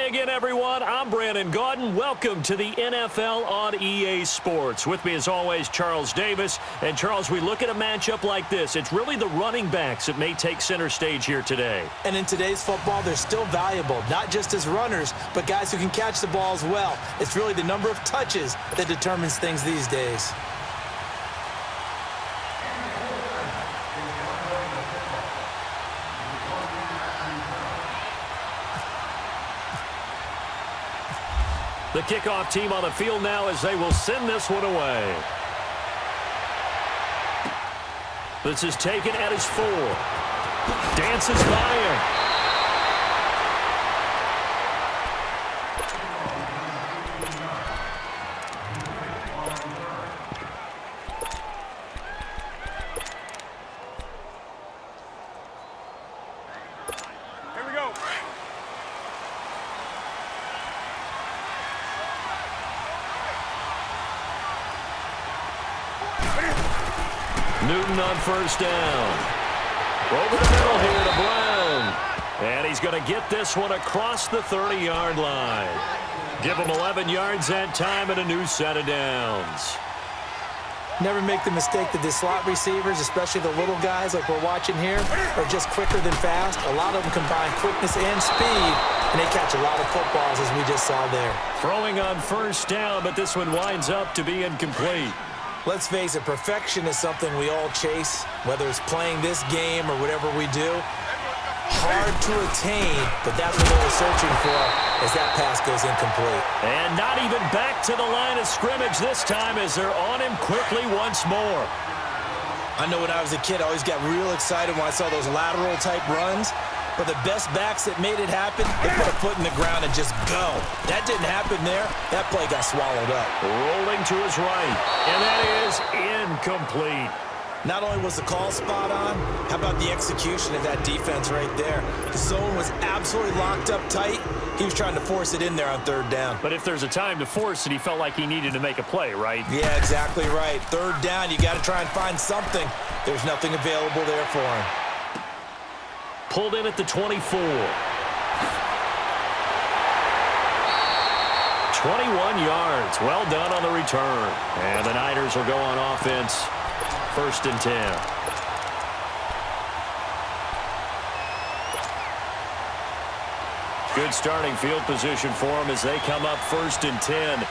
Hi again, everyone. I'm Brandon Gaudin. Welcome to the NFL on EA Sports. With me, as always, Charles Davis. And, Charles, we look at a matchup like this. It's really the running backs that may take center stage here today. And in today's football, they're still valuable, not just as runners, but guys who can catch the ball as well. It's really the number of touches that determines things these days. The kickoff team on the field now as they will send this one away. This is taken at his 4. Dances by him. Newton on first down. Over the middle here to Brown. And he's going to get this one across the 30-yard line. Give him 11 yards that time and a new set of downs. Never make the mistake that the slot receivers, especially the little guys like we're watching here, are just quicker than fast. A lot of them combine quickness and speed, and they catch a lot of footballs, as we just saw there. Throwing on first down, but this one winds up to be incomplete. Let's face it, perfection is something we all chase, whether it's playing this game or whatever we do. Hard to attain, but that's what they were searching for as that pass goes incomplete. And not even back to the line of scrimmage this time as they're on him quickly once more. I know when I was a kid, I always got real excited when I saw those lateral-type runs. But the best backs that made it happen, they put a foot in the ground and just go. That didn't happen there. That play got swallowed up. Rolling to his right, and that is incomplete. Not only was the call spot on, how about the execution of that defense right there? The zone was absolutely locked up tight. He was trying to force it in there on third down. But if there's a time to force it, he felt like he needed to make a play, right? Yeah, exactly right. Third down, you got to try and find something. There's nothing available there for him. Pulled in at the 24. 21 yards. Well done on the return. And the Niners will go on offense. 1st and 10. Good starting field position for them as they come up 1st and 10.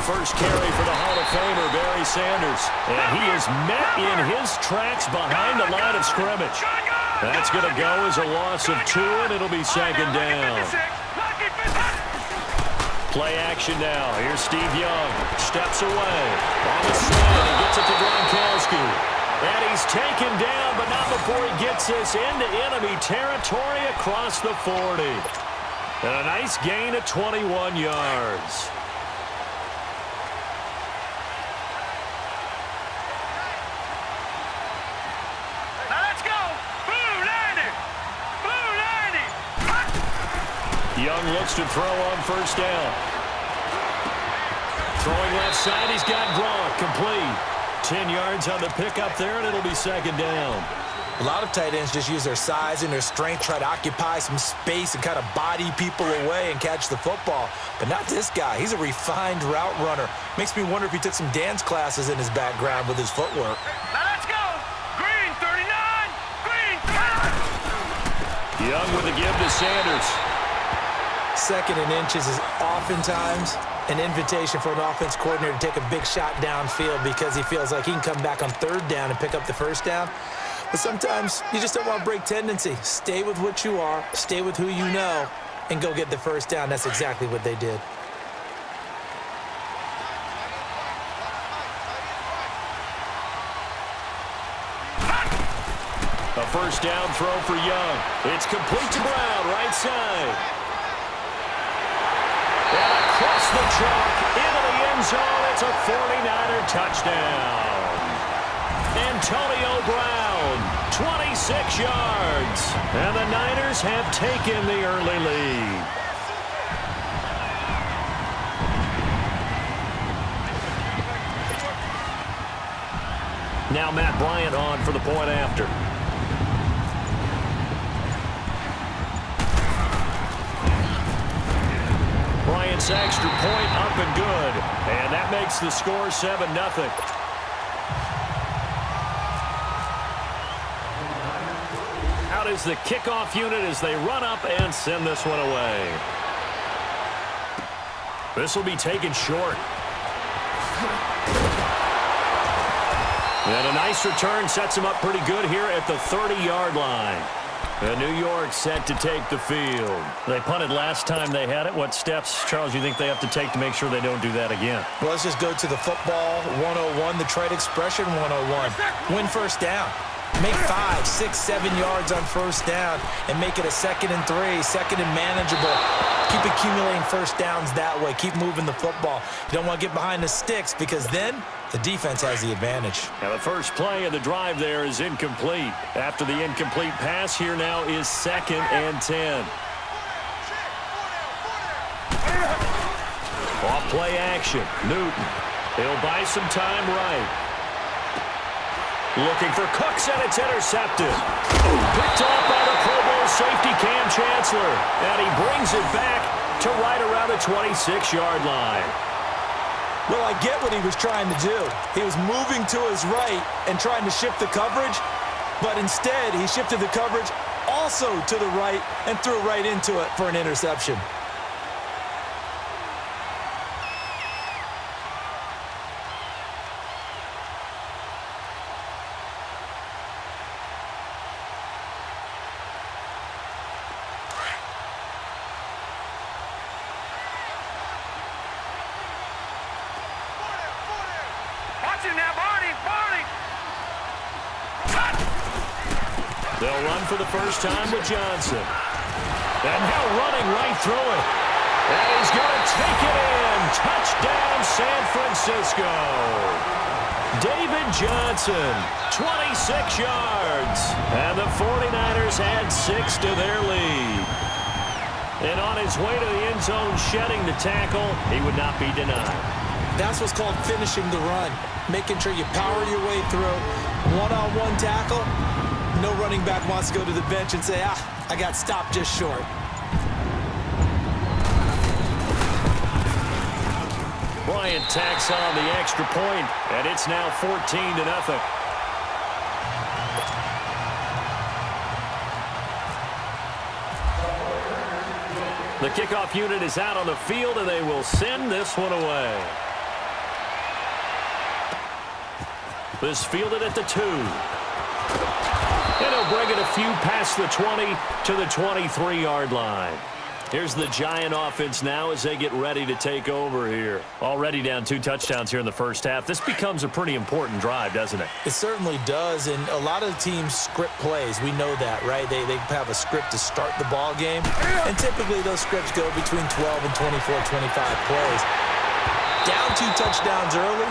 First carry for the Hall of Famer, Barry Sanders. And he is met in his tracks behind the line of scrimmage. That's going to go as a loss of 2, and it'll be 2nd down. Play action now. Here's Steve Young. Steps away. On the side, and gets it to Gronkowski. And he's taken down, but not before he gets this into enemy territory across the 40. And a nice gain of 21 yards. Young looks to throw on first down. Throwing left side, he's got Gronk complete. 10 yards on the pickup there, and it'll be 2nd down. A lot of tight ends just use their size and their strength, try to occupy some space and kind of body people away and catch the football. But not this guy. He's a refined route runner. Makes me wonder if he took some dance classes in his background with his footwork. Now let's go. Green 39. Green 39. Young with a give to Sanders. 2nd and inches is oftentimes an invitation for an offense coordinator to take a big shot downfield because he feels like he can come back on 3rd down and pick up the 1st down. But sometimes you just don't want to break tendency. Stay with what you are, stay with who you know, and go get the 1st down. That's exactly what they did. A 1st down throw for Young. It's complete to Brown, right side. And across the chalk, into the end zone, it's a 49er touchdown. Antonio Brown, 26 yards. And the Niners have taken the early lead. Now Matt Bryant on for the point after. Bryant's extra point up and good. And that makes the score 7-0. Out is the kickoff unit as they run up and send this one away. This will be taken short. And a nice return sets him up pretty good here at the 30-yard line. And New York set to take the field. They punted last time they had it. What steps, Charles, you think they have to take to make sure they don't do that again? Well, let's just go to the football 101, the trade expression 101. Win first down. Make 5, 6, 7 yards on first down and make it a 2nd and 3, 2nd and manageable. Keep accumulating first downs that way. Keep moving the football. You don't want to get behind the sticks because then the defense has the advantage. Now the first play of the drive there is incomplete. After the incomplete pass, here now is 2nd and 10. Off play action. Newton. He'll buy some time right. Looking for Cooks, and it's intercepted. Picked off by the Pro Bowl safety Cam Chancellor. And he brings it back to right around the 26-yard line. Well, I get what he was trying to do. He was moving to his right and trying to shift the coverage, but instead he shifted the coverage also to the right and threw right into it for an interception. They'll run for the first time with Johnson. And now running right through it. And he's going to take it in. Touchdown, San Francisco. David Johnson, 26 yards. And the 49ers add 6 to their lead. And on his way to the end zone, shedding the tackle, he would not be denied. That's what's called finishing the run. Making sure you power your way through. One-on-one tackle. No running back wants to go to the bench and say, I got stopped just short. Bryant tacks on the extra point, and it's now 14-0. The kickoff unit is out on the field, and they will send this one away. This fielded at the 2. And he'll bring it a few past the 20 to the 23-yard line. Here's the Giant offense now as they get ready to take over here. Already down 2 touchdowns here in the first half. This becomes a pretty important drive, doesn't it? It certainly does, and a lot of teams script plays. We know that, right? They have a script to start the ball game, and typically those scripts go between 12 and 24, 25 plays. Down 2 touchdowns early.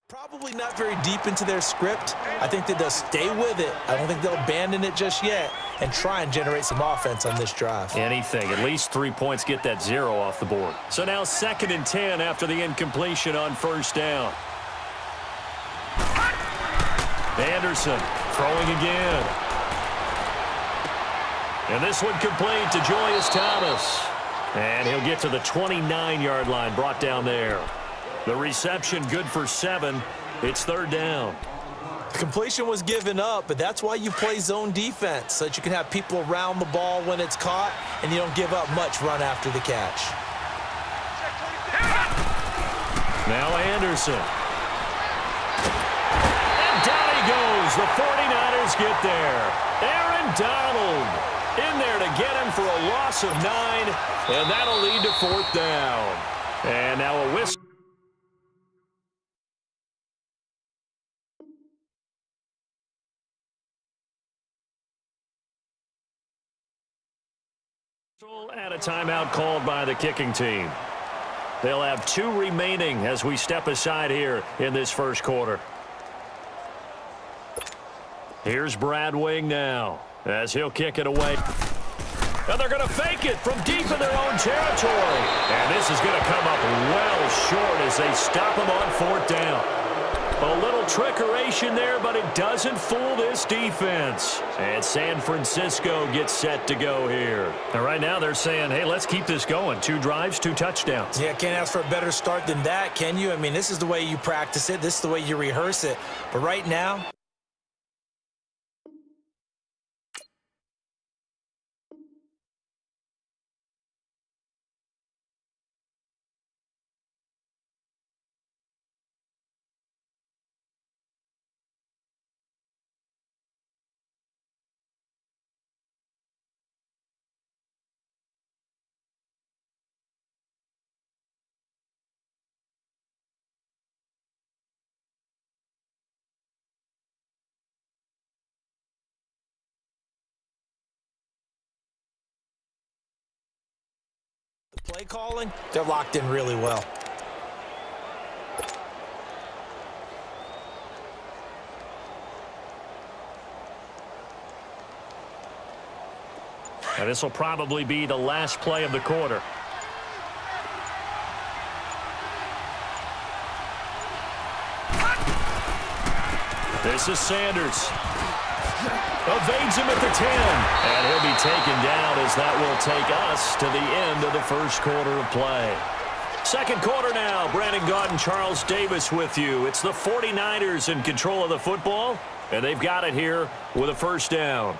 Probably not very deep into their script. I think that they'll stay with it. I don't think they'll abandon it just yet and try and generate some offense on this drive. Anything. At least 3 points, get that 0 off the board. So now 2nd and 10 after the incompletion on first down. Anderson throwing again. And this one complete to Julius Thomas. And he'll get to the 29-yard line, brought down there. The reception good for 7. It's 3rd down. The completion was given up, but that's why you play zone defense, so that you can have people around the ball when it's caught, and you don't give up much run after the catch. Now Anderson. And down he goes. The 49ers get there. Aaron Donald in there to get him for a loss of 9, and that'll lead to 4th down. And now a whistle. And a timeout called by the kicking team. They'll have 2 remaining as we step aside here in this first quarter. Here's Brad Wing now. as he'll kick it away. And they're going to fake it from deep in their own territory. And this is going to come up well short as they stop him on 4th down. A little trickeration there, but it doesn't fool this defense. And San Francisco gets set to go here. And right now they're saying, hey, let's keep this going. 2 drives, 2 touchdowns. Yeah, can't ask for a better start than that, can you? I mean, this is the way you practice it. This is the way you rehearse it. But right now, the play calling, they're locked in really well. And this will probably be the last play of the quarter. This is Sanders. Evades him at the 10. And he'll be taken down as that will take us to the end of the first quarter of play. Second quarter now. Brandon Gaudin, Charles Davis with you. It's the 49ers in control of the football, and they've got it here with a first down.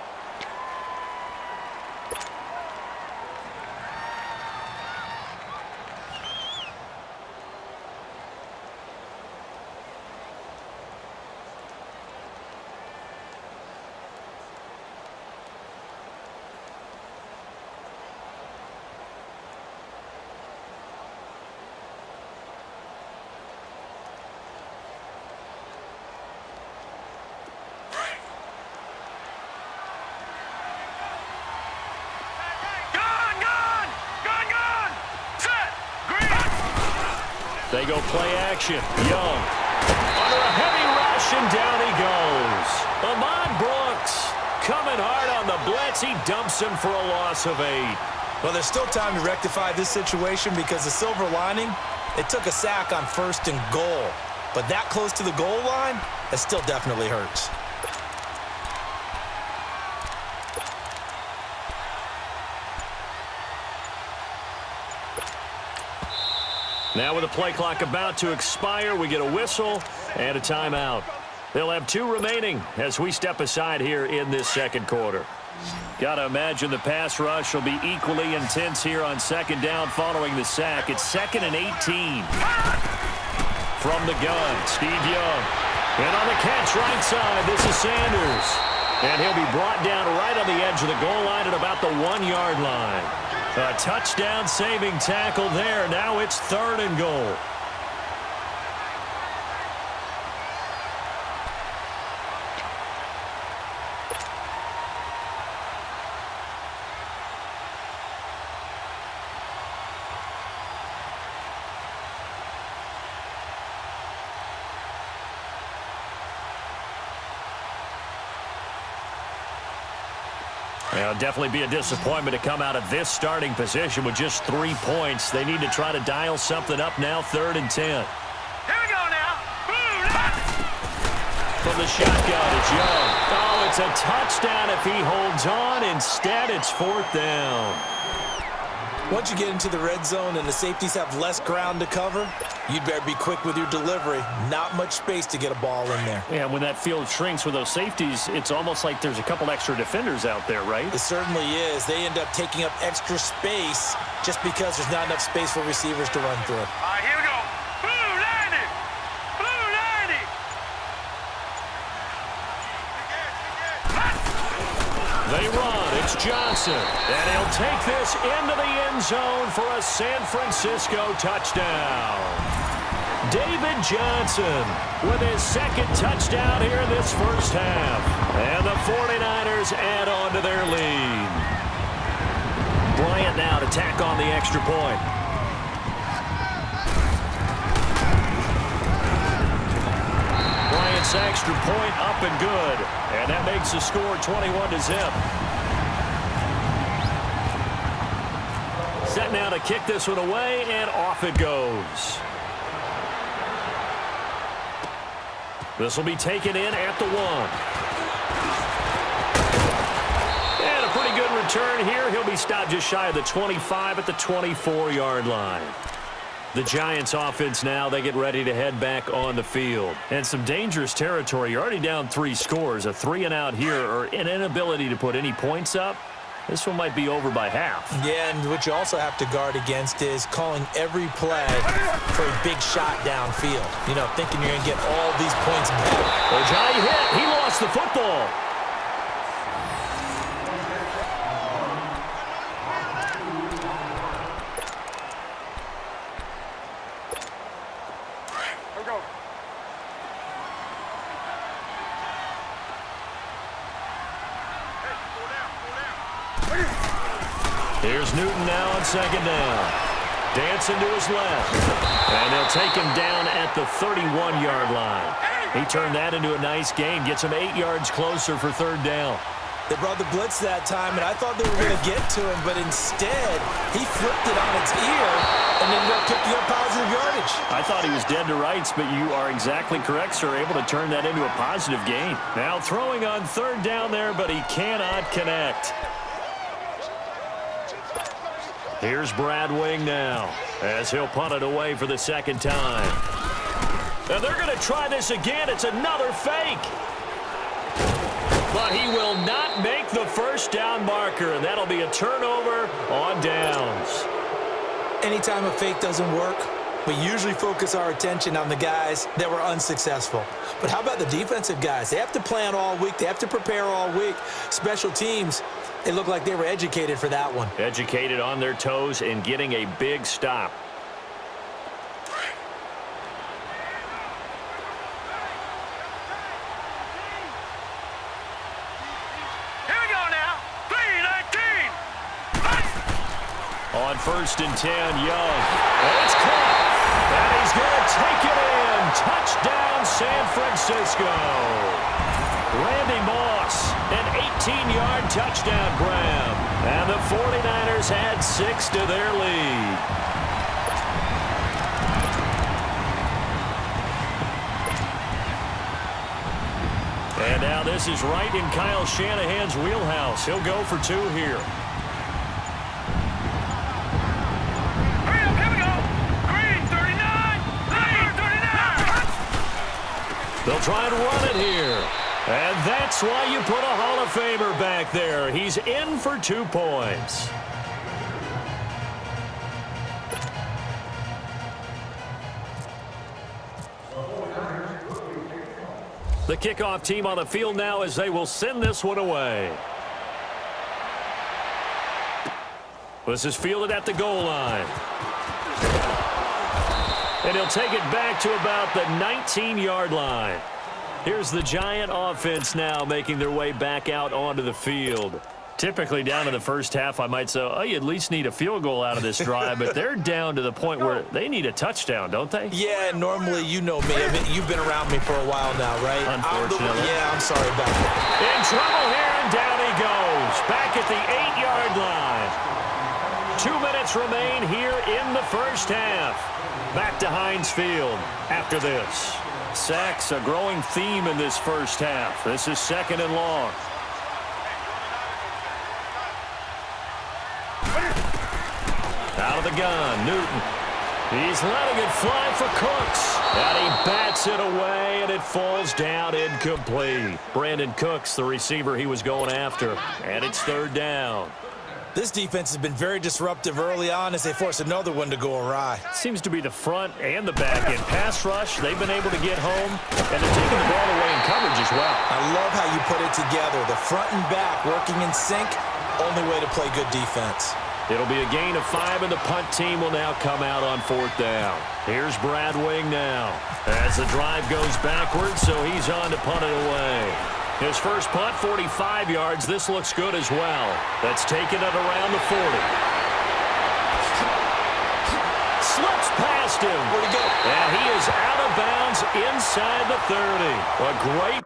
They go play action. Young. Under a heavy rush, and down he goes. Ahmad Brooks coming hard on the blitz. He dumps him for a loss of 8. Well, there's still time to rectify this situation because the silver lining, it took a sack on 1st and goal. But that close to the goal line, it still definitely hurts. Now with the play clock about to expire, we get a whistle and a timeout. They'll have 2 remaining as we step aside here in this second quarter. Got to imagine the pass rush will be equally intense here on 2nd down following the sack. It's 2nd and 18. From the gun, Steve Young. And on the catch right side, this is Sanders. And he'll be brought down right on the edge of the goal line at about the 1-yard line. A touchdown-saving tackle there. Now it's 3rd and goal. It'll definitely be a disappointment to come out of this starting position with just 3 points. They need to try to dial something up now, 3rd and 10. Here we go now. From the shotgun, it's Young. Oh, it's a touchdown if he holds on. Instead, it's 4th down. Once you get into the red zone and the safeties have less ground to cover, you'd better be quick with your delivery. Not much space to get a ball in there. Yeah, when that field shrinks with those safeties, it's almost like there's a couple extra defenders out there, right? It certainly is. They end up taking up extra space just because there's not enough space for receivers to run through. All right, here we go. Blue 90. Blue 90. They run. It's Johnson. And he'll take this into the end zone for a San Francisco touchdown. David Johnson with his 2nd touchdown here in this first half. And the 49ers add on to their lead. Bryant now to tack on the extra point. This extra point up and good. And that makes the score 21-0. Set now to kick this one away, and off it goes. This will be taken in at the 1. And a pretty good return here. He'll be stopped just shy of the 25 at the 24-yard line. The Giants offense now, they get ready to head back on the field. And some dangerous territory. You're already down 3 scores. A 3-and-out here, or an inability to put any points up. This one might be over by half. Yeah, and what you also have to guard against is calling every play for a big shot downfield. You know, thinking you're going to get all these points back. Ojai hit. He lost the football. Here's Newton now on 2nd down. Dancing to his left. And they'll take him down at the 31-yard line. He turned that into a nice gain. Gets him 8 yards closer for 3rd down. They brought the blitz that time, and I thought they were going to get to him, but instead, he flipped it on its ear and ended up picking up positive yardage. I thought he was dead to rights, but you are exactly correct, sir. Able to turn that into a positive gain. Now throwing on 3rd down there, but he cannot connect. Here's Brad Wing now, as he'll punt it away for the 2nd time. And they're going to try this again. It's another fake. But he will not make the 1st down marker, and that'll be a turnover on downs. Anytime a fake doesn't work, we usually focus our attention on the guys that were unsuccessful. But how about the defensive guys? They have to plan all week. They have to prepare all week. Special teams, they look like they were educated for that one. Educated on their toes and getting a big stop. On 1st and 10, Young. And it's caught. And he's going to take it in. Touchdown, San Francisco. Randy Moss, an 18-yard touchdown grab. And the 49ers add 6 to their lead. And now this is right in Kyle Shanahan's wheelhouse. He'll go for 2 here. They'll try and run it here. And that's why you put a Hall of Famer back there. He's in for 2 points. The kickoff team on the field now as they will send this one away. This is fielded at the goal line. And he'll take it back to about the 19-yard line. Here's the Giant offense now making their way back out onto the field. Typically down in the first half, I might say, oh, you at least need a field goal out of this drive, but they're down to the point where they need a touchdown, don't they? Yeah, normally you know me. I mean, you've been around me for a while now, right? Unfortunately. Yeah, I'm sorry about that. In trouble here, and down he goes. Back at the 8-yard line. 2 minutes remain here in the first half. Back to Heinz Field after this. Sacks, a growing theme in this first half. This is 2nd and long. Out of the gun, Newton. He's letting it fly for Cooks. And he bats it away, and it falls down incomplete. Brandon Cooks, the receiver he was going after. And it's 3rd down. This defense has been very disruptive early on as they force another one to go awry. Seems to be the front and the back end. Pass rush, they've been able to get home, and they're taking the ball away in coverage as well. I love how you put it together. The front and back working in sync, only way to play good defense. It'll be a gain of 5, and the punt team will now come out on 4th down. Here's Brad Wing now. As the drive goes backwards, so he's on to punt it away. His first punt, 45 yards. This looks good as well. That's taken it around the 40. Slips past lost him. Where'd he go? And he is out of bounds inside the 30. A great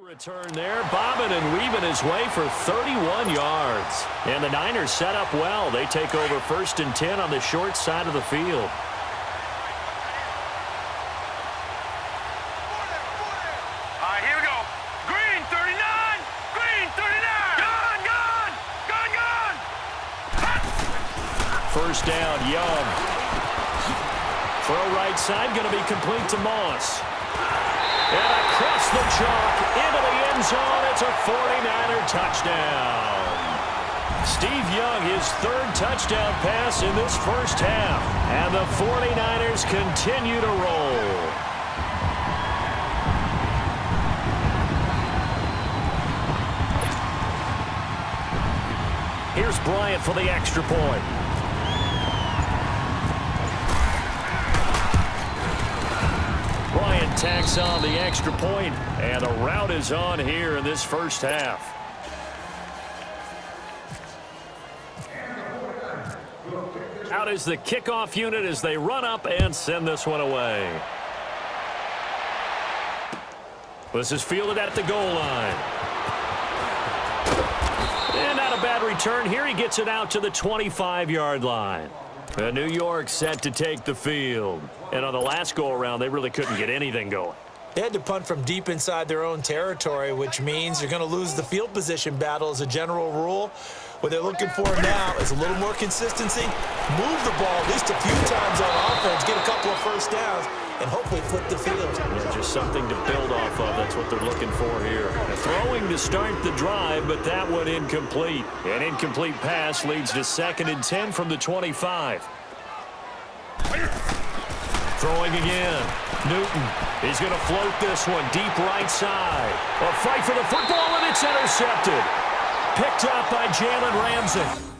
return there, bobbing and weaving his way for 31 yards. And the Niners set up well. They take over 1st and 10 on the short side of the field. All right, here we go. Green 39. Green 39. Gone, gone. Gone, gone. Hot. First down, Young. Throw right side, going to be complete to Moss. And across the chalk, into the end zone, it's a 49er touchdown. Steve Young, his 3rd touchdown pass in this first half. And the 49ers continue to roll. Here's Bryant for the extra point. Bryant tacks on the extra point, and a rout is on here in this first half. Out is the kickoff unit as they run up and send this one away. This is fielded at the goal line. And not a bad return here. He gets it out to the 25-yard line. And New York set to take the field. And on the last go-around, they really couldn't get anything going. They had to punt from deep inside their own territory, which means you're going to lose the field position battle as a general rule. What they're looking for now is a little more consistency, move the ball at least a few times on offense, get a couple of first downs, and hopefully flip the field. Yeah, just something to build off of. That's what they're looking for here. Throwing to start the drive, but that one incomplete. An incomplete pass leads to 2nd and 10 from the 25. Throwing again. Newton. He's going to float this one deep right side. A fight for the football, and it's intercepted. Picked up by Jalen Ramsey.